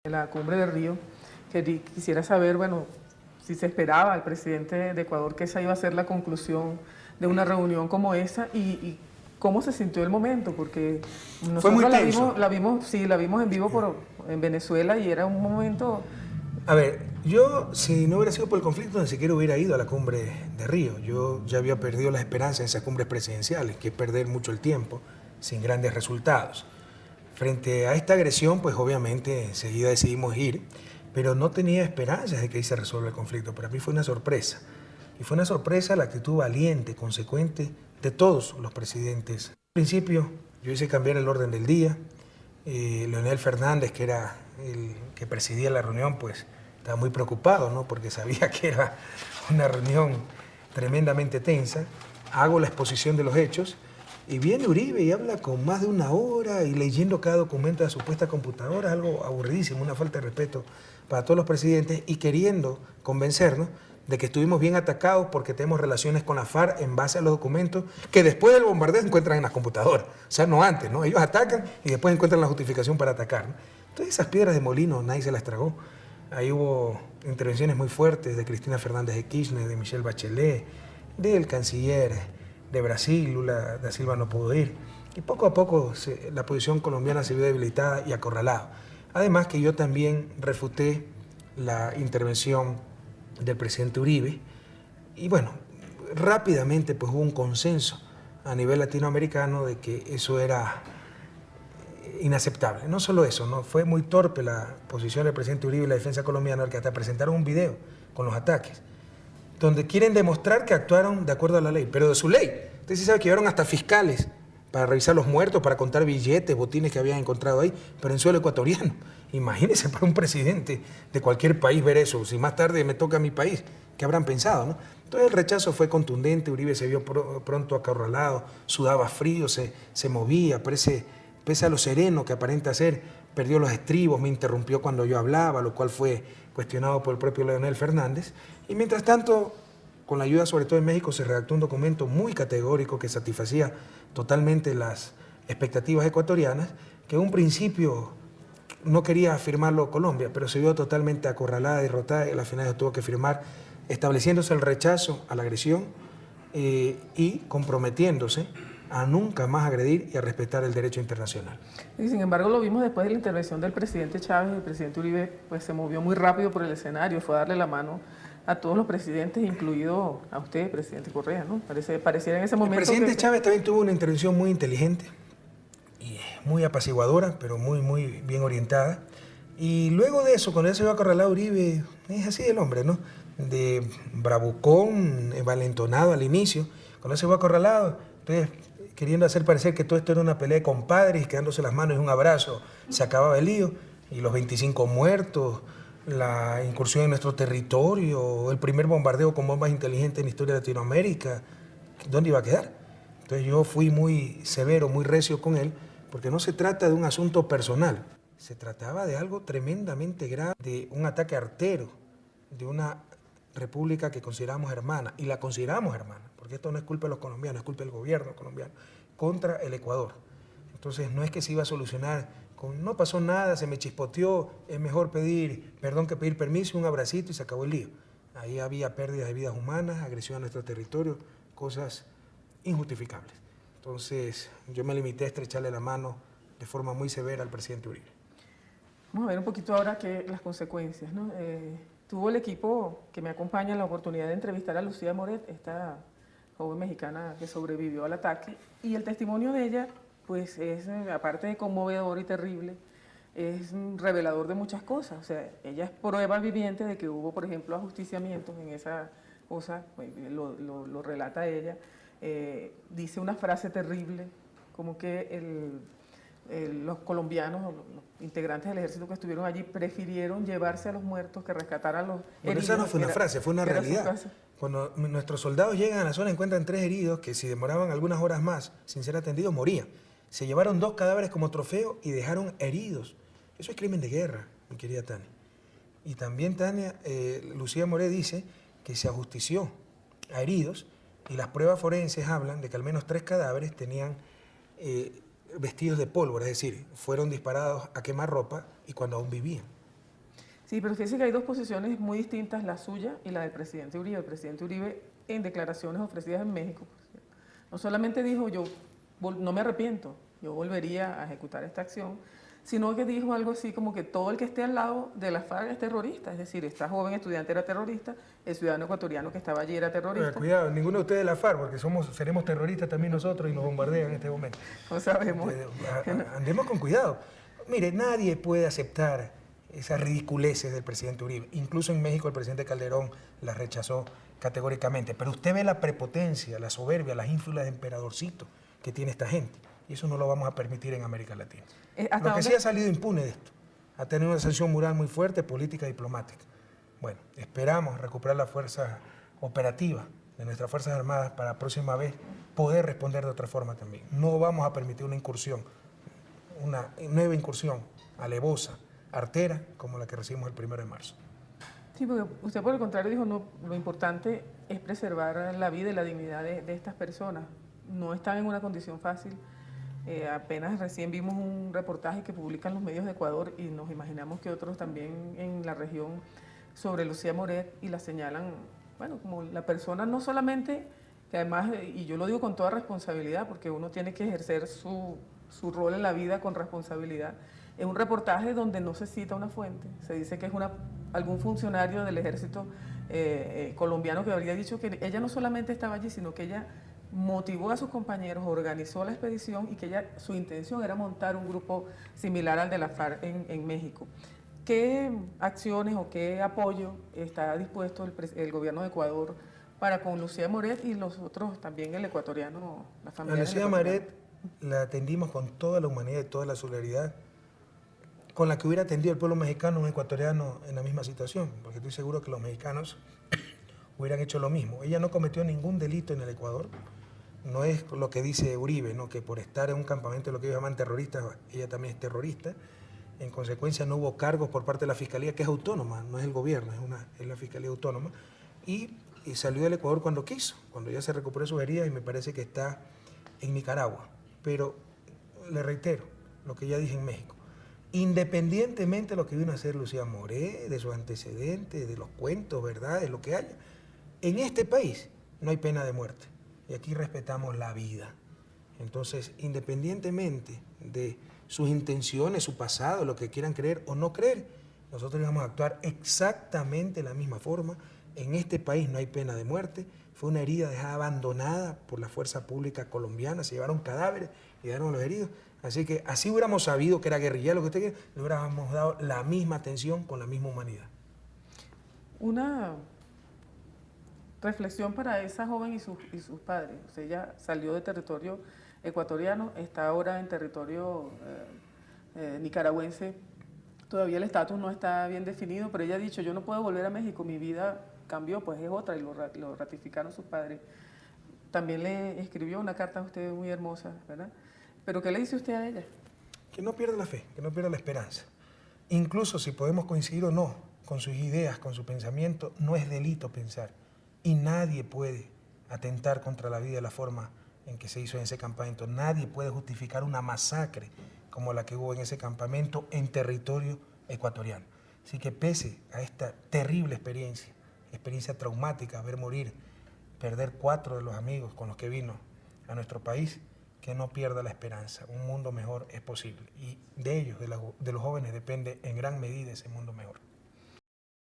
de la cumbre de Río. Quisiera saber, bueno, si se esperaba al presidente de Ecuador que esa iba a ser la conclusión de una reunión como esa y cómo se sintió el momento, porque Fue muy nosotros tenso. la vimos en vivo en Venezuela y era un momento. A ver, yo si no hubiera sido por el conflicto ni siquiera hubiera ido a la cumbre de Río. Yo ya había perdido la esperanza en esas cumbres presidenciales, que es perder mucho el tiempo sin grandes resultados. Frente a esta agresión, pues obviamente enseguida decidimos ir, pero no tenía esperanzas de que ahí se resuelva el conflicto. Para mí fue una sorpresa. Y fue una sorpresa la actitud valiente, consecuente de todos los presidentes. Al principio yo hice cambiar el orden del día. Leonel Fernández, que era el que presidía la reunión, pues estaba muy preocupado, ¿no? Porque sabía que era una reunión tremendamente tensa. Hago la exposición de los hechos y viene Uribe y habla con más de una hora y leyendo cada documento de la supuesta computadora, algo aburridísimo, una falta de respeto para todos los presidentes y queriendo convencernos de que estuvimos bien atacados porque tenemos relaciones con la FARC en base a los documentos que después del bombardeo encuentran en las computadoras. O sea, no antes, ¿no? Ellos atacan y después encuentran la justificación para atacar, ¿no? Entonces esas piedras de molino nadie se las tragó. Ahí hubo intervenciones muy fuertes de Cristina Fernández de Kirchner, de Michelle Bachelet, del canciller de Brasil, Lula da Silva no pudo ir. Y poco a poco la posición colombiana se vio debilitada y acorralada. Además que yo también refuté la intervención del presidente Uribe y bueno, rápidamente pues hubo un consenso a nivel latinoamericano de que eso era inaceptable. No solo eso, ¿no? Fue muy torpe la posición del presidente Uribe y la defensa colombiana, que hasta presentaron un video con los ataques, donde quieren demostrar que actuaron de acuerdo a la ley, pero de su ley. Usted sí sabe que llevaron hasta fiscales para revisar los muertos, para contar billetes, botines que habían encontrado ahí, pero en suelo ecuatoriano. Imagínense para un presidente de cualquier país ver eso. Si más tarde me toca a mi país, ¿qué habrán pensado, no? Entonces el rechazo fue contundente, Uribe se vio pronto acorralado, sudaba frío, se movía, pese a lo sereno que aparenta ser, perdió los estribos, me interrumpió cuando yo hablaba, lo cual fue cuestionado por el propio Leonel Fernández. Y mientras tanto, con la ayuda sobre todo de México, se redactó un documento muy categórico que satisfacía totalmente las expectativas ecuatorianas, que en un principio no quería firmarlo Colombia, pero se vio totalmente acorralada, derrotada, y a la final tuvo que firmar, estableciéndose el rechazo a la agresión y comprometiéndose a nunca más agredir y a respetar el derecho internacional. Y sin embargo lo vimos después de la intervención del presidente Chávez. El presidente Uribe pues se movió muy rápido por el escenario, fue a darle la mano a todos los presidentes, incluido a usted, presidente Correa, ¿no? Pareciera en ese momento. El presidente Chávez también tuvo una intervención muy inteligente y muy apaciguadora, pero muy bien orientada. Y luego de eso, cuando él se vio acorralado, Uribe es así el hombre, ¿no? De bravucón, envalentonado al inicio. Cuando él se vio acorralado, entonces queriendo hacer parecer que todo esto era una pelea de compadres, quedándose las manos y un abrazo, se acababa el lío. Y los 25 muertos, la incursión en nuestro territorio, el primer bombardeo con bombas inteligentes en la historia de Latinoamérica, ¿dónde iba a quedar? Entonces yo fui muy severo, muy recio con él, porque no se trata de un asunto personal, se trataba de algo tremendamente grave, de un ataque artero, de una república que consideramos hermana, y la consideramos hermana, porque esto no es culpa de los colombianos, es culpa del gobierno colombiano, contra el Ecuador. Entonces no es que se iba a solucionar con no pasó nada, se me chispoteó, es mejor pedir perdón que pedir permiso, un abracito y se acabó el lío. Ahí había pérdidas de vidas humanas, agresión a nuestro territorio, cosas injustificables. Entonces yo me limité a estrecharle la mano de forma muy severa al presidente Uribe. Vamos a ver un poquito ahora las consecuencias, ¿no? Tuvo el equipo que me acompaña la oportunidad de entrevistar a Lucía Moret, esta joven mexicana que sobrevivió al ataque, y el testimonio de ella pues es, aparte de conmovedor y terrible, es revelador de muchas cosas. O sea, ella es prueba viviente de que hubo, por ejemplo, ajusticiamientos en esa cosa, pues, lo relata ella. Dice una frase terrible, como que los colombianos, los integrantes del ejército que estuvieron allí, prefirieron llevarse a los muertos que rescatar a los heridos. Bueno, esa no fue una frase, fue una realidad. Cuando nuestros soldados llegan a la zona encuentran 3 heridos que si demoraban algunas horas más sin ser atendidos morían. Se llevaron 2 cadáveres como trofeo y dejaron heridos. Eso es crimen de guerra, mi querida Tania. Y también Tania, Lucía Moré dice que se ajustició a heridos y las pruebas forenses hablan de que al menos 3 cadáveres tenían vestidos de pólvora, es decir, fueron disparados a quemarropa y cuando aún vivían. Sí, pero fíjese que hay dos posiciones muy distintas, la suya y la del presidente Uribe. El presidente Uribe, en declaraciones ofrecidas en México, no solamente dijo yo no me arrepiento, yo volvería a ejecutar esta acción, sino que dijo algo así como que todo el que esté al lado de la FARC es terrorista, es decir, esta joven estudiante era terrorista, el ciudadano ecuatoriano que estaba allí era terrorista. Cuidado, ninguno de ustedes es la FARC, porque seremos terroristas también nosotros y nos bombardean en este momento. No sabemos. Andemos con cuidado. Mire, nadie puede aceptar esas ridiculeces del presidente Uribe. Incluso en México el presidente Calderón las rechazó categóricamente. Pero usted ve la prepotencia, la soberbia, las ínfulas de emperadorcito que tiene esta gente. Y eso no lo vamos a permitir en América Latina. Lo que sí ha salido impune de esto, ha tenido una sanción moral muy fuerte, política y diplomática. Bueno, esperamos recuperar la fuerza operativa de nuestras Fuerzas Armadas para la próxima vez poder responder de otra forma también. No vamos a permitir una incursión, una nueva incursión alevosa, artera, como la que recibimos el 1 de marzo. Sí, porque usted por el contrario dijo, no, lo importante es preservar la vida y la dignidad de estas personas. No están en una condición fácil. Apenas recién vimos un reportaje que publican los medios de Ecuador y nos imaginamos que otros también en la región sobre Lucía Moret y la señalan, bueno, como la persona no solamente, que además, y yo lo digo con toda responsabilidad, porque uno tiene que ejercer su rol en la vida con responsabilidad. Es un reportaje donde no se cita una fuente, se dice que es algún funcionario del ejército colombiano que habría dicho que ella no solamente estaba allí, sino que ella motivó a sus compañeros, organizó la expedición y que su intención era montar un grupo similar al de la FARC en México. ¿Qué acciones o qué apoyo está dispuesto el gobierno de Ecuador para con Lucía Moret y los otros, también el ecuatoriano, la familia? A Lucía Moret la atendimos con toda la humanidad y toda la solidaridad con la que hubiera atendido el pueblo mexicano, un ecuatoriano en la misma situación, porque estoy seguro que los mexicanos hubieran hecho lo mismo. Ella no cometió ningún delito en el Ecuador. No es lo que dice Uribe, ¿no? Que por estar en un campamento de lo que ellos llaman terroristas, ella también es terrorista. En consecuencia no hubo cargos por parte de la Fiscalía, que es autónoma, no es el gobierno, es la Fiscalía autónoma. Y salió del Ecuador cuando quiso, cuando ya se recuperó sus heridas y me parece que está en Nicaragua. Pero le reitero lo que ya dije en México. Independientemente de lo que vino a hacer Lucía Moret, de sus antecedentes, de los cuentos, verdad, de lo que haya, en este país no hay pena de muerte. Y aquí respetamos la vida. Entonces, independientemente de sus intenciones, su pasado, lo que quieran creer o no creer, nosotros vamos a actuar exactamente de la misma forma. En este país no hay pena de muerte. Fue una herida dejada abandonada por la fuerza pública colombiana. Se llevaron cadáveres y llevaron los heridos. Así que así hubiéramos sabido que era guerrilla lo que usted quiere, le hubiéramos dado la misma atención con la misma humanidad. Una reflexión para esa joven y sus padres. O sea, ella salió de territorio ecuatoriano, está ahora en territorio nicaragüense. Todavía el estatus no está bien definido, pero ella ha dicho, yo no puedo volver a México, mi vida cambió, pues es otra, y lo ratificaron sus padres. También le escribió una carta a usted muy hermosa, ¿verdad? ¿Pero qué le dice usted a ella? Que no pierda la fe, que no pierda la esperanza. Incluso si podemos coincidir o no con sus ideas, con su pensamiento, no es delito pensar. Y nadie puede atentar contra la vida de la forma en que se hizo en ese campamento. Nadie puede justificar una masacre como la que hubo en ese campamento en territorio ecuatoriano. Así que pese a esta terrible experiencia traumática, ver morir, perder 4 de los amigos con los que vino a nuestro país, que no pierda la esperanza. Un mundo mejor es posible. Y de ellos, de los jóvenes, depende en gran medida ese mundo mejor.